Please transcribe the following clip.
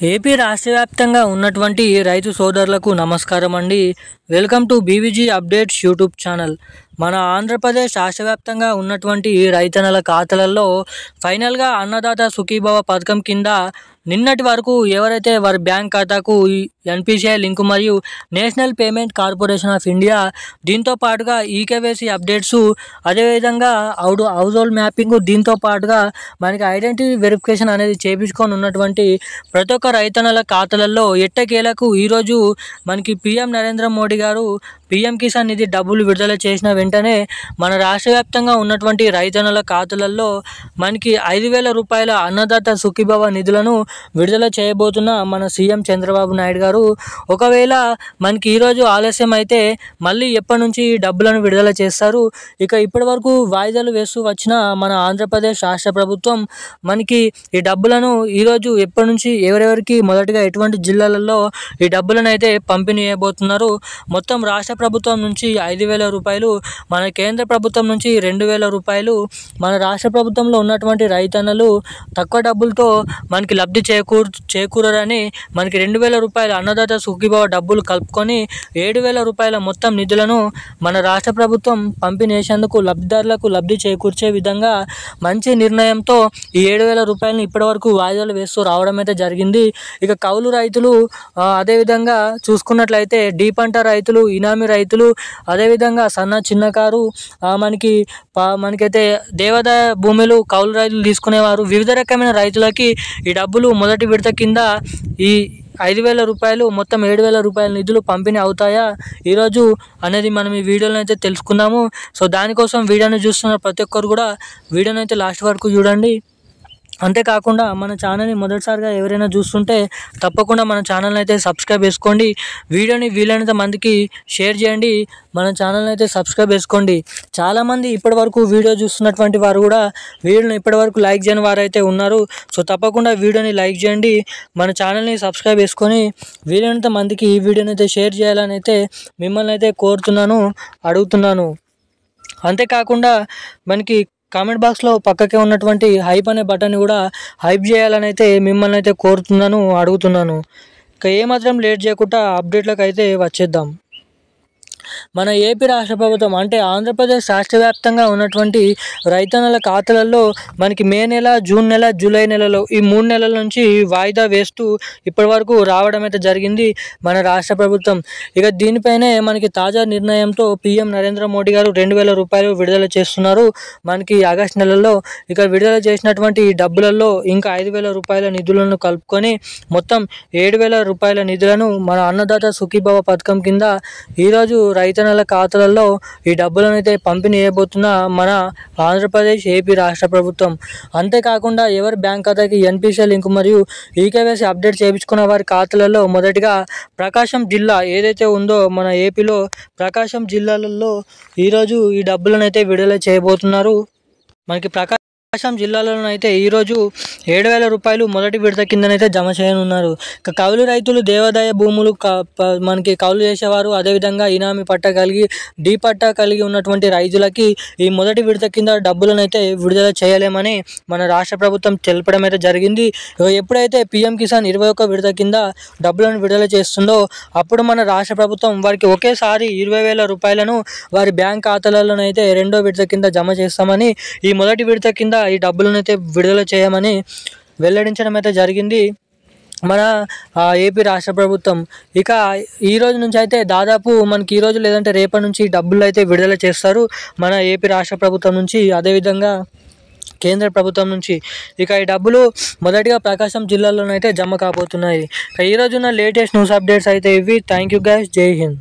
AP రాష్ట్ర వ్యాప్తంగా ఉన్నటువంటి రైతు సోదరులకు నమస్కారం అండి. Welcome to BVG updates YouTube channel. మన ఆంధ్రప్రదేశ్ రాష్ట్ర వ్యాప్తంగా ఉన్నటువంటి రైతన్నల ఖాతాలలో ఫైనల్గా అన్నదాత సుఖీభవ పథకం కింద నిన్నటి వరకు ఎవరైతే వారి బ్యాంక్ ఖాతాకు ఎన్పిసిఐ లింకు మరియు national payment corporation of India దీంతో పాటుగా ఈకేవైసీ అప్డేట్స్, అదేవిధంగా హౌస్ హోల్డ్ మ్యాపింగ్, దీంతో పాటుగా మనకి ఐడెంటిటీ వెరిఫికేషన్ అనేది చేయించుకొని ఉన్నటువంటి ప్రతి ఒక్క రైతన్నల ఖాతాలలో ఎట్టకేలకు ఈరోజు మనకి పీఎం నరేంద్ర మోడీ గారు పీఎం కిసాన్ నిధి డబ్బులు విడుదల చేసిన వెంటనే మన రాష్ట్ర వ్యాప్తంగా ఉన్నటువంటి రైతన్నల ఖాతాలలో మనకి 5,000 రూపాయల అన్నదాత సుఖీభవ నిధులను విడుదల చేయబోతున్న మన సీఎం చంద్రబాబు నాయుడు గారు. ఒకవేళ మనకి ఈరోజు ఆలస్యం అయితే మళ్ళీ ఎప్పటి నుంచి ఈ డబ్బులను విడుదల చేస్తారు? ఇక ఇప్పటి వరకు వాయిదాలు వేస్తూ వచ్చిన మన ఆంధ్రప్రదేశ్ రాష్ట్ర ప్రభుత్వం మనకి ఈ డబ్బులను ఈరోజు ఎప్పటి నుంచి ఎవరెవరికి మొదటిగా ఎటువంటి జిల్లాలలో ఈ డబ్బులను అయితే పంపిణీ చేయబోతున్నారు. మొత్తం రాష్ట్ర ప్రభుత్వం నుంచి 5,000 రూపాయలు, మన కేంద్ర ప్రభుత్వం నుంచి 2,000 రూపాయలు, మన రాష్ట్ర ప్రభుత్వంలో ఉన్నటువంటి రైతన్నలు తక్కువ డబ్బులతో మనకి లబ్ధి చేకూరని మనకి 2,000 రూపాయల అన్నదాత సుఖీభవ డబ్బులు కలుపుకొని 7,000 రూపాయల మొత్తం నిధులను మన రాష్ట్ర ప్రభుత్వం పంపిణీ చేసేందుకు లబ్ధిదారులకు లబ్ధి చేకూర్చే విధంగా మంచి నిర్ణయంతో ఈ 7,000 రూపాయలను ఇప్పటివరకు వాయిదాలు వేస్తూ రావడం అయితే జరిగింది. ఇక కౌలు రైతులు, అదేవిధంగా చూసుకున్నట్లయితే డీ పంట రైతులు, ఇనామీ రైతులు, అదేవిధంగా సన్న చిన్నకారు, మనకైతే దేవాదాయ భూములు కౌలు రైతులు తీసుకునేవారు, వివిధ రకమైన రైతులకి ఈ డబ్బులు మొదటి విడత కింద ఈ 5,000 రూపాయలు మొత్తం 7,000 రూపాయల నిధులు పంపిణీ అవుతాయా ఈరోజు అనేది మనం ఈ వీడియోలో అయితే తెలుసుకుందాము. సో దానికోసం వీడియోని చూస్తున్న ప్రతి ఒక్కరు కూడా వీడియోని అయితే లాస్ట్ వరకు చూడండి. అంతేకాకుండా మన ఛానల్ని మొదటిసారిగా ఎవరైనా చూస్తుంటే తప్పకుండా మన ఛానల్ని అయితే సబ్స్క్రైబ్ చేసుకోండి. వీడియోని వీలైనంత మందికి షేర్ చేయండి. మన ఛానల్ని అయితే సబ్స్క్రైబ్ చేసుకోండి. చాలామంది ఇప్పటివరకు వీడియో చూస్తున్నటువంటి వారు కూడా వీడియోని ఇప్పటివరకు లైక్ చేయని వారు అయితే ఉన్నారు. సో తప్పకుండా వీడియోని లైక్ చేయండి, మన ఛానల్ని సబ్స్క్రైబ్ చేసుకొని వీలైనంత మందికి ఈ వీడియోని అయితే షేర్ చేయాలని అయితే మిమ్మల్ని అయితే అడుగుతున్నాను. అంతేకాకుండా మనకి కామెంట్ బాక్స్లో పక్కకే ఉన్నటువంటి హైప్ అనే బటన్ని కూడా హైప్ చేయాలని అయితే మిమ్మల్ని అయితే అడుగుతున్నాను. ఇక ఏమాత్రం లేట్ చేయకుండా అప్డేట్లకు అయితే వచ్చేద్దాం. మన ఏపీ రాష్ట్ర ప్రభుత్వం అంటే ఆంధ్రప్రదేశ్ రాష్ట్ర వ్యాప్తంగా ఉన్నటువంటి రైతన్నల ఖాతాలలో మనకి మే నెల, జూన్ నెల, జూలై నెలలో ఈ 3 నెలల నుంచి వాయిదా వేస్తూ ఇప్పటి వరకు రావడం అయితే జరిగింది మన రాష్ట్ర ప్రభుత్వం. ఇక దీనిపైనే మనకి తాజా నిర్ణయంతో పీఎం నరేంద్ర మోడీ గారు 2,000 రూపాయలు విడుదల చేస్తున్నారు మనకి ఆగస్టు నెలలో. ఇక విడుదల చేసినటువంటి ఈ డబ్బులలో ఇంకా 5,000 రూపాయల నిధులను కలుపుకొని మొత్తం 7,000 రూపాయల నిధులను మన అన్నదాత సుఖీభవ పథకం కింద ఈరోజు రైతన్నల ఖాతాలలో ఈ డబ్బులను అయితే పంపిణీ చేయబోతున్న మన ఆంధ్రప్రదేశ్ ఏపీ రాష్ట్ర ప్రభుత్వం. అంతేకాకుండా ఎవరి బ్యాంక్ ఖాతాకి ఎన్పిసిఐ లింకు మరియు ఈకేవైసీ అప్డేట్ చేయించుకున్న వారి ఖాతాలలో మొదటిగా ప్రకాశం జిల్లా ఏదైతే ఉందో మన ఏపీలో ప్రకాశం జిల్లాలలో ఈరోజు ఈ డబ్బులను అయితే విడుదల చేయబోతున్నారు. మనకి ప్రకాశం జిల్లాలోనైతే ఈరోజు 7,000 రూపాయలు మొదటి విడత కిందనైతే జమ చేయనున్నారు. ఇక కౌలు రైతులు, దేవాదాయ భూములు మనకి కౌలు చేసేవారు, అదేవిధంగా ఇనామీ పట్ట కలిగి, డీ పట్ట కలిగి ఉన్నటువంటి రైతులకి ఈ మొదటి విడత కింద డబ్బులను అయితే విడుదల చేయలేమని మన రాష్ట్ర ప్రభుత్వం తెలపడం అయితే జరిగింది. ఎప్పుడైతే పీఎం కిసాన్ 21 విడత కింద డబ్బులను విడుదల చేస్తుందో అప్పుడు మన రాష్ట్ర ప్రభుత్వం వారికి ఒకేసారి 20,000 రూపాయలను వారి బ్యాంక్ ఖాతాలలోనైతే 2వ విడత కింద జమ చేస్తామని, ఈ మొదటి విడత కింద ఈ డబ్బులను అయితే విడుదల చేయమని వెల్లడించడం అయితే జరిగింది మన ఏపీ రాష్ట్ర ప్రభుత్వం. ఇక ఈ రోజు నుంచి అయితే దాదాపు మనకి ఈ రోజు లేదంటే రేపటి నుంచి డబ్బులు అయితే విడుదల చేస్తారు మన ఏపీ రాష్ట్ర ప్రభుత్వం నుంచి, అదేవిధంగా కేంద్ర ప్రభుత్వం నుంచి. ఇక ఈ డబ్బులు మొదటిగా ప్రకాశం జిల్లాలోనైతే జమ కాబోతున్నాయి. ఈ రోజున్న లేటెస్ట్ న్యూస్ అప్డేట్స్ అయితే ఇవి. Thank you guys. జై హింద్.